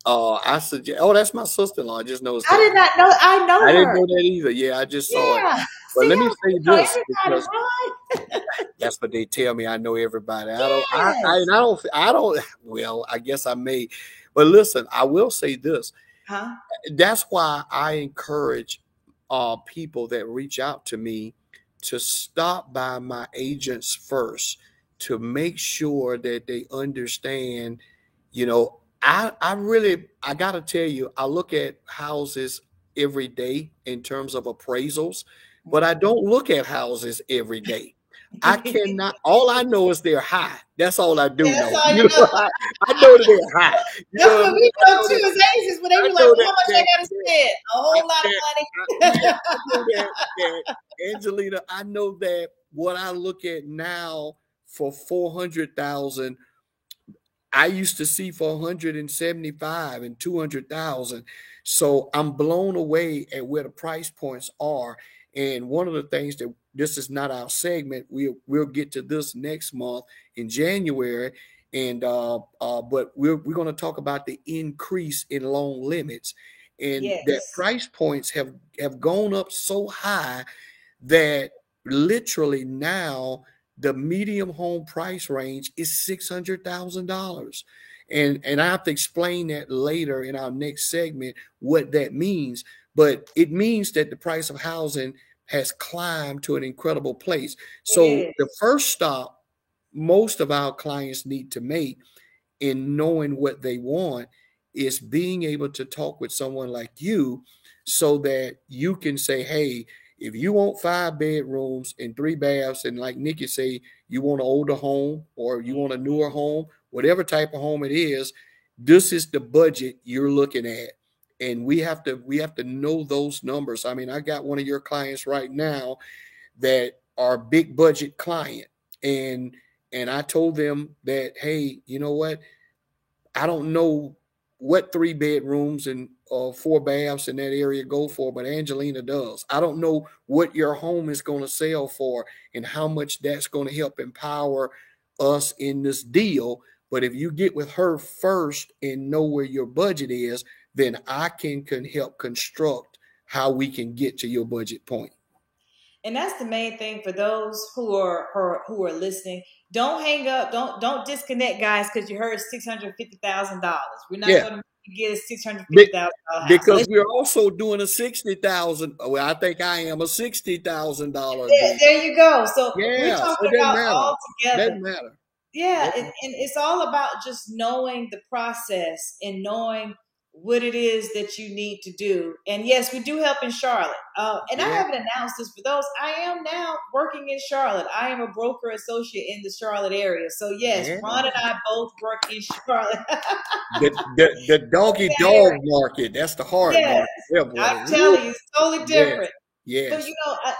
I suggest. Oh, that's my sister-in-law. I just noticed I that. did not know. I know I didn't her. know that either. Yeah, I just saw it. Yeah. But See, let me I say know this everybody, because right? that's what they tell me. I know everybody. Yes. I don't. Well, I guess I may. But listen, I will say this. Huh? That's why I encourage people that reach out to me to stop by my agents first to make sure that they understand, you know, I really I gotta tell you, I look at houses every day in terms of appraisals, but I don't look at houses every day. I cannot, all I know is they're high. That's all I do That's know. all You you know. know, I know that they're high. You know That's what I what mean? we know too as Asians when they I be like, know well, that how much I that, gotta that, spend? A I, whole lot that of yeah, money. I know that Angelina, I know that what I look at now for 400,000 I used to see for 175 and 200,000. So I'm blown away at where the price points are. And one of the things that this is not our segment, we'll get to this next month in January. And but we're going to talk about the increase in loan limits, and that Yes. price points have gone up so high that literally now the medium home price range is $600,000. And I have to explain that later in our next segment what that means. But it means that the price of housing has climbed to an incredible place. It So the is. first stop most of our clients need to make in knowing what they want is being able to talk with someone like you so that you can say, hey, if you want 5 bedrooms and 3 baths, and like Nikki say, you want an older home or you want a newer home, whatever type of home it is, this is the budget you're looking at. And we have to know those numbers. I mean, I got one of your clients right now that are big budget client, and I told them that, hey, you know what? I don't know what 3 bedrooms and 4 baths in that area go for, but Angelina does. I don't know what your home is going to sell for and how much that's going to help empower us in this deal. But if you get with her first and know where your budget is, then I can help construct how we can get to your budget point. And that's the main thing for those who are listening. Don't hang up. Don't disconnect, guys, because you heard $650,000. We're not Yeah. going to get a $650,000 house. Because we're also doing a 60,000. Well, I think I am a $60,000 deal. There you go. So we're Yeah, so talking it doesn't about matter. all together. Doesn't matter. Yeah, Doesn't and it's all about just knowing the process and knowing what it is that you need to do. And yes, we do help in Charlotte. And I Yeah, haven't announced this for those. I am now working in Charlotte. I am a broker associate in the Charlotte area. So yes, yeah. Ron and I both work in Charlotte. The doggy That dog area. market. That's the hard Yes, market. Yeah, boy. I'm Woo. telling you, it's totally Yes, different. But yes.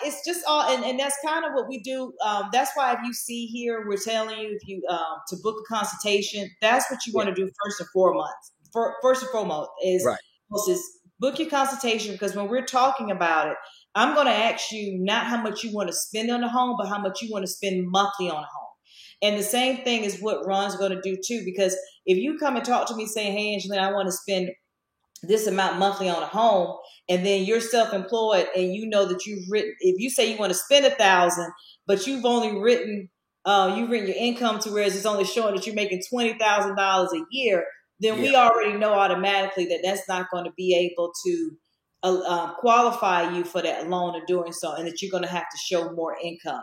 it's just all, and that's kind of what we do. That's why if you see here, we're telling you if you to book a consultation, that's what you Yeah, want to do first and foremost. First and foremost right. is book your consultation because when we're talking about it, I'm going to ask you not how much you want to spend on the home, but how much you want to spend monthly on a home. And the same thing is what Ron's going to do too, because if you come and talk to me saying, "Hey, Angela, I want to spend this amount monthly on a home," and then you're self-employed and you know that you've written, if you say you want to spend 1,000 but you've written your income to whereas it's only showing that you're making $20,000 a year, then Yeah, we already know automatically that that's not going to be able to qualify you for that loan of doing so, and that you're going to have to show more income.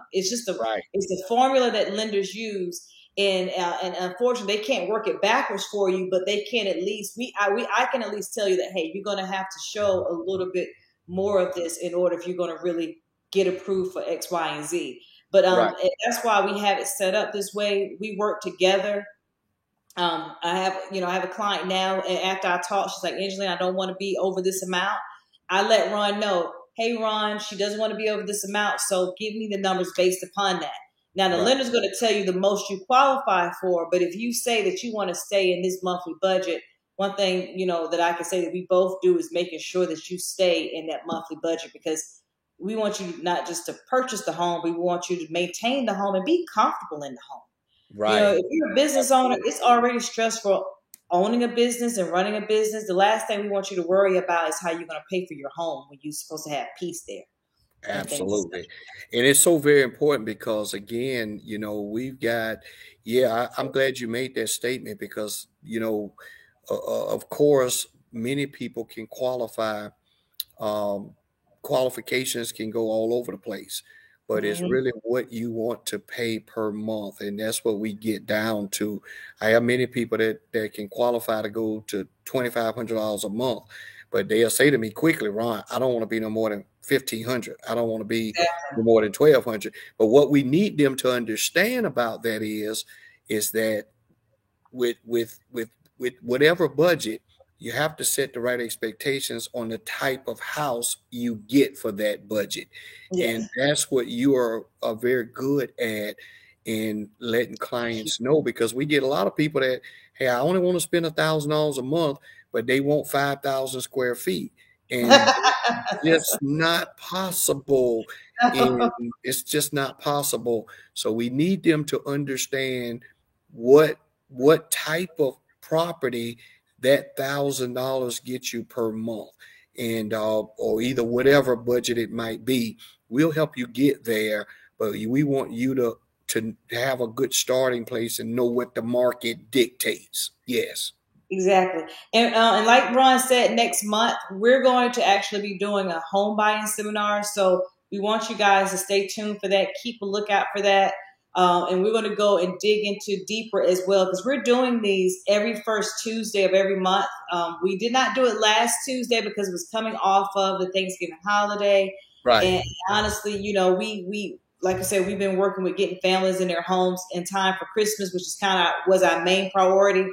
right. It's a formula that lenders use, and unfortunately they can't work it backwards for you, but they can at least I can at least tell you that, hey, you're going to have to show a little bit more of this in order if you're going to really get approved for X, Y, and Z. But Right. that's why we have it set up this way. We work together. I have a client now, and after I talk, she's like, Angelina, I don't want to be over this amount. I let Ron know, hey, Ron, she doesn't want to be over this amount, so give me the numbers based upon that. Now, the Right. lender's going to tell you the most you qualify for, but if you say that you want to stay in this monthly budget, one thing, that I can say that we both do is making sure that you stay in that monthly budget, because we want you not just to purchase the home, we want you to maintain the home and be comfortable in the home. Right. If you're a business owner, it's already stressful owning a business and running a business. The last thing we want you to worry about is how you're going to pay for your home when you're supposed to have peace there and things. Absolutely. And it's so very important because again, we've got, yeah, I'm glad you made that statement because, of course, many people can qualify. Um, Qualifications can go all over the place, but it's Hmm. really what you want to pay per month. And that's what we get down to. I have many people that can qualify to go to $2,500 a month, but they'll say to me quickly, Ron, I don't want to be no more than 1,500. I don't want to be no more than 1,200. But what we need them to understand about that is that with whatever budget, you have to set the right expectations on the type of house you get for that budget. And Yes. that's what you are very good at in letting clients know, because we get a lot of people that, hey, I only want to spend $1,000 a month, but they want 5,000 square feet. And it's not possible. And it's just not possible. So we need them to understand what type of property that $1,000 gets you per month, and or either whatever budget it might be. We'll help you get there, but we want you to have a good starting place and know what the market dictates. Yes. Exactly. And like Ron said, next month, we're going to actually be doing a home buying seminar. So we want you guys to stay tuned for that. Keep a lookout for that. And we're going to go and dig into deeper as well, because we're doing these every first Tuesday of every month. We did not do it last Tuesday because it was coming off of the Thanksgiving holiday. Right. And honestly, we like I said, we've been working with getting families in their homes in time for Christmas, which is was our main priority.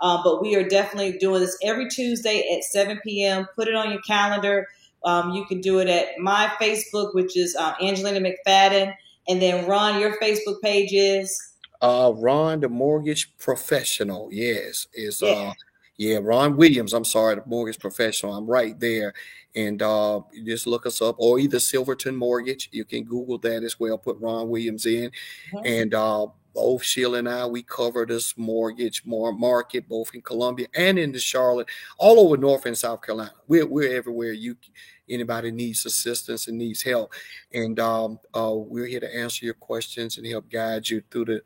But we are definitely doing this every Tuesday at 7 p.m. Put it on your calendar. You can do it at my Facebook, which is Angelina McFadden. And then Ron, your Facebook page is? Ron, the mortgage professional. Yes, is Yeah. yeah, Ron Williams. I'm sorry, the mortgage professional. I'm right there, and you just look us up, or either Silverton Mortgage. You can Google that as well. Put Ron Williams in, Mhm. and both Sheila and I, we cover this mortgage market both in Columbia and in the Charlotte, all over North and South Carolina. We're everywhere. Anybody needs assistance and needs help, and we're here to answer your questions and help guide you through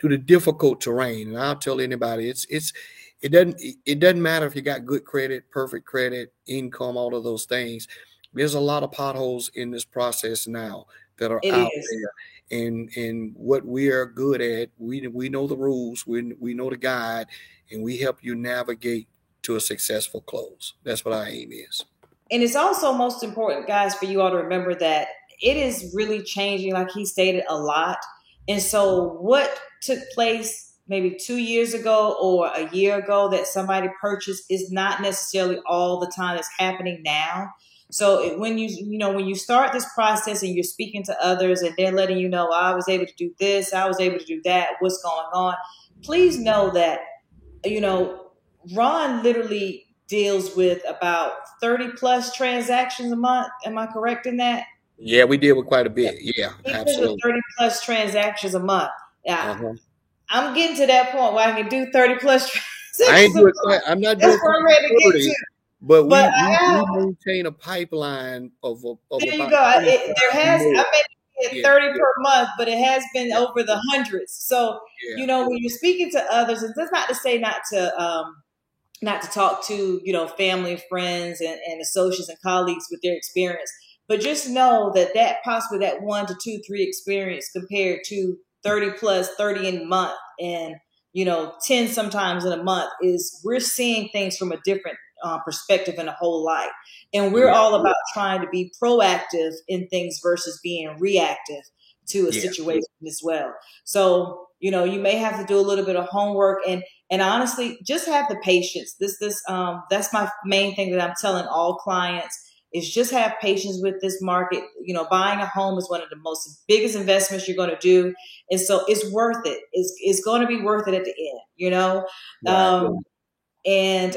the difficult terrain. And I'll tell anybody, it doesn't matter if you got good credit, perfect credit, income, all of those things. There's a lot of potholes in this process now that are It out is. there. And what we are good at, we know the rules, we know the guide, and we help you navigate to a successful close. That's what our aim is. And it's also most important, guys, for you all to remember that it is really changing, like he stated, a lot. And so, what took place maybe 2 years ago or a year ago that somebody purchased is not necessarily all the time that's happening now. So, when you start this process and you're speaking to others and they're letting you know, I was able to do this, I was able to do that, what's going on, please know that you know, Ron literally deals with about 30 plus transactions a month. Am I correct in that? Yeah, we deal with quite a bit. Yeah, He deals with absolutely. 30 plus transactions a month. Yeah, Uh-huh. I'm getting to that point where I can do 30 plus I ain't transactions a doing month. quite. I'm not That's doing where quite I'm ready to get 30, to. but But we I we, have, we maintain a pipeline of there you about go. 25 I more. may get Yeah, 30 per month, but it has been yeah, over the hundreds. So, yeah, when you're speaking to others, and that's not to say not to talk to family and friends and associates and colleagues with their experience, but just know that possibly that 1 to 2 3 experience compared to 30 plus 30 in a month and 10 sometimes in a month is we're seeing things from a different perspective in a whole light, and we're yeah, all about trying to be proactive in things versus being reactive to a yeah, situation as well. So you may have to do a little bit of homework, and honestly, just have the patience. That's my main thing that I'm telling all clients. is just have patience with this market. You know, buying a home is one of the most biggest investments you're going to do. And so it's worth it. It's going to be worth it at the end, you know? Right. And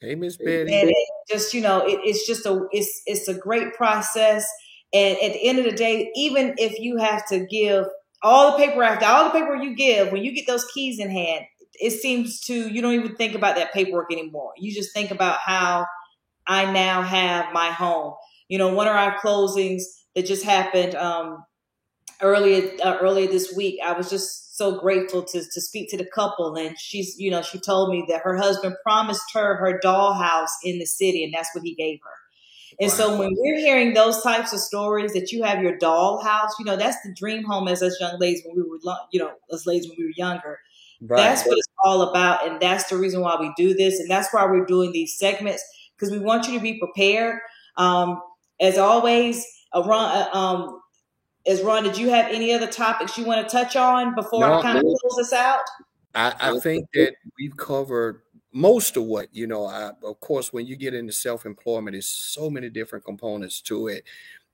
Hey, Miss Betty. and it just, you know, it's just it's a great process. And at the end of the day, even if you have to give all the paper after all the paper you give, when you get those keys in hand, it seems to, you don't even think about that paperwork anymore. You just think about how I now have my home. You know, one of our closings that just happened earlier this week, I was just so grateful to speak to the couple, and she's, you know, she told me that her husband promised her dollhouse in the city, and that's what he gave her. And Wow. so when we're hearing those types of stories that you have your dollhouse, you know, that's the dream home as us young ladies when we were, you know, us ladies when we were younger. Right. That's what it's all about, and that's the reason why we do this, and that's why we're doing these segments, because we want you to be prepared. As always, Ron, did you have any other topics you want to touch on before I kind of close this out? I think that we've covered most of what, you know, of course, when you get into self-employment, there's so many different components to it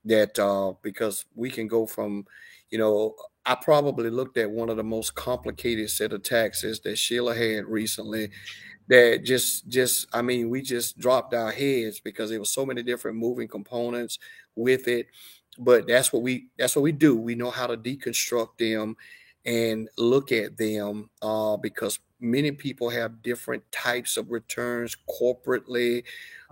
that because we can go from, you know, I probably looked at one of the most complicated set of taxes that Sheila had recently that I mean, we just dropped our heads because there were so many different moving components with it. But that's what we do. We know how to deconstruct them and look at them because many people have different types of returns corporately,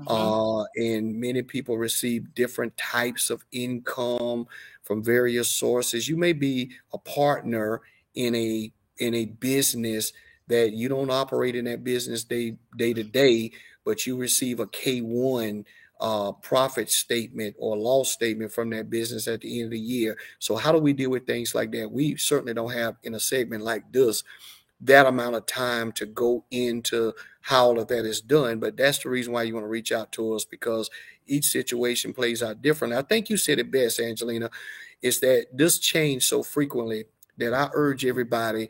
and many people receive different types of income from various sources. You may be a partner in a business that you don't operate in that business day to day, but you receive a K-1 profit statement or loss statement from that business at the end of the year. So how do we deal with things like that? We certainly don't have in a segment like this that amount of time to go into how all of that is done. But that's the reason why you want to reach out to us, because each situation plays out different. I think you said it best, Angelina, is that this change so frequently that I urge everybody,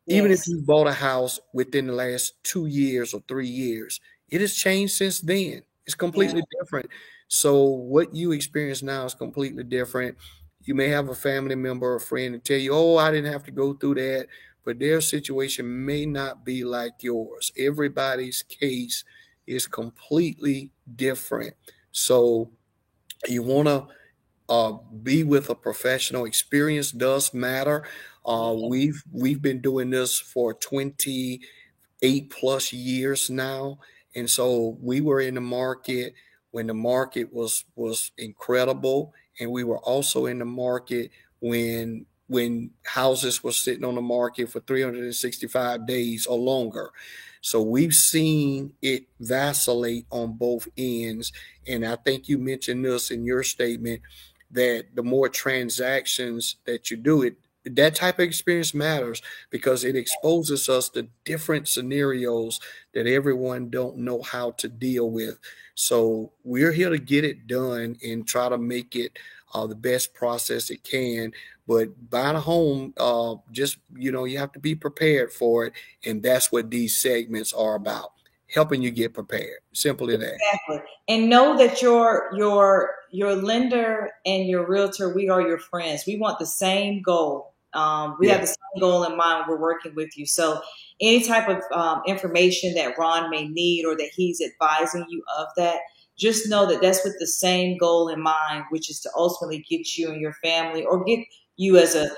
even if you bought a house within the last 2 years or 3 years, it has changed since then. It's completely different. So what you experience now is completely different. You may have a family member or a friend and tell you, oh, I didn't have to go through that, but their situation may not be like yours. Everybody's case is completely different. So you want to be with a professional. Experience does matter. We've been doing this for 28+ years now, and so we were in the market when the market was incredible, and we were also in the market when houses were sitting on the market for 365 days or longer. So we've seen it vacillate on both ends, and I think you mentioned this in your statement that the more transactions that you do, that type of experience matters because it exposes us to different scenarios that everyone don't know how to deal with. So we're here to get it done and try to make it the best process it can. But buying a home, just, you know, you have to be prepared for it. And that's what these segments are about, helping you get prepared. Simple as that. Exactly. And know that your lender and your realtor, we are your friends. We want the same goal. We have the same goal in mind when we're working with you. So any type of information that Ron may need or that he's advising you of that, just know that that's with the same goal in mind, which is to ultimately get you and your family, or get you as a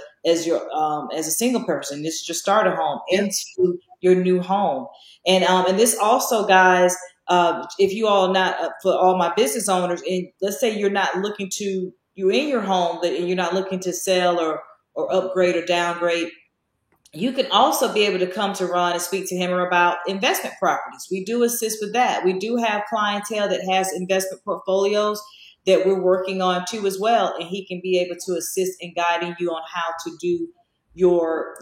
single person, this is your starter home, into your new home. And this also, guys, if you all not for all my business owners, and let's say you're in your home and you're not looking to sell or upgrade or downgrade, you can also be able to come to Ron and speak to him about investment properties. We do assist with that. We do have clientele that has investment portfolios that we're working on too as well, and he can be able to assist in guiding you on how to do your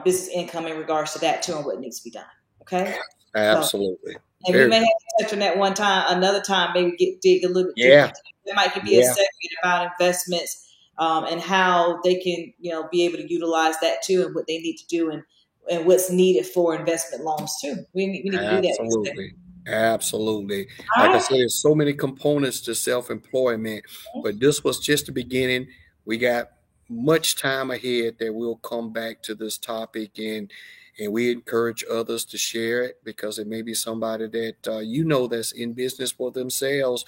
business income in regards to that too, and what needs to be done. Okay, absolutely. So, and we may have to touch on that one time, another time, maybe dig a little bit deeper. There might be a segment about investments. And how they can, be able to utilize that too, and what they need to do, and what's needed for investment loans too. We need to do that. Absolutely. Absolutely. All Like I right. said, there's so many components to self-employment, but this was just the beginning. We got much time ahead that we'll come back to this topic, and we encourage others to share it because it may be somebody that that's in business for themselves,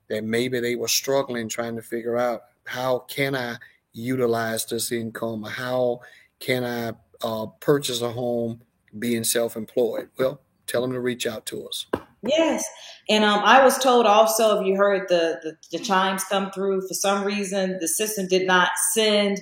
that maybe they were struggling trying to figure out how can I utilize this income, how can I purchase a home being self-employed. Well, tell them to reach out to us. Yes. And I was told also, if you heard the chimes come through, for some reason, the system did not send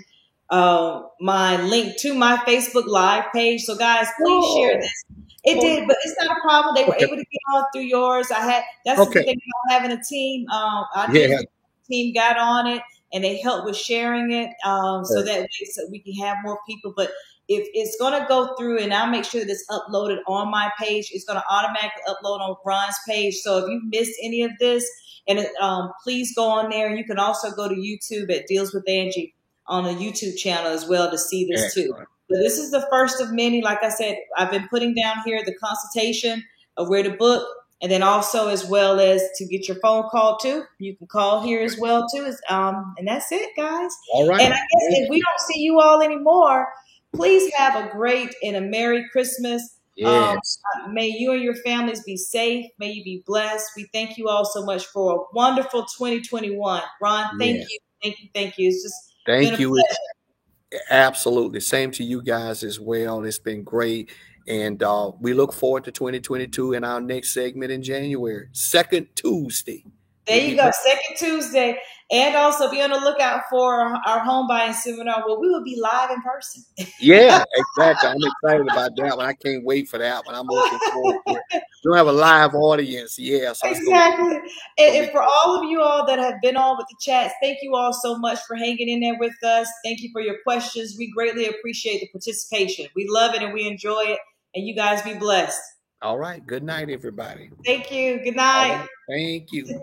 my link to my Facebook Live page. So, guys, please share Oh, this. It oh, did, but it's not a problem. They were okay. able to get on through yours. That's the good Okay. thing about having a team. Our Yeah. digital team got on it and they helped with sharing it so that way so we can have more people. But if it's going to go through and I'll make sure that it's uploaded on my page, it's going to automatically upload on Ron's page. So if you missed any of this, and please go on there. You can also go to YouTube at Deals with Angie on the YouTube channel as well to see this too. Excellent. But this is the first of many. Like I said, I've been putting down here the consultation of where to book, and then also as well as to get your phone call too. You can call here as well too. And that's it, guys. All right. And I guess if we don't see you all anymore, please have a great and a Merry Christmas. Yes. May you and your families be safe. May you be blessed. We thank you all so much for a wonderful 2021. Ron, thank Yeah. you. Thank you. Thank you. It's just been Thank a you. pleasure. Absolutely. Same to you guys as well. It's been great. And we look forward to 2022 in our next segment in January, second Tuesday. There We'll you be go, back. second Tuesday. And also be on the lookout for our home buying seminar where we will be live in person. Yeah, exactly. I'm excited about that one. I can't wait for that one. I'm looking forward to it. We'll have a live audience. Yeah, so it's Exactly. gonna And be for all of you all that have been on with the chats, thank you all so much for hanging in there with us. Thank you for your questions. We greatly appreciate the participation. We love it and we enjoy it. And you guys be blessed. all right. Good night, everybody. Thank you. Good All night. right. Thank you.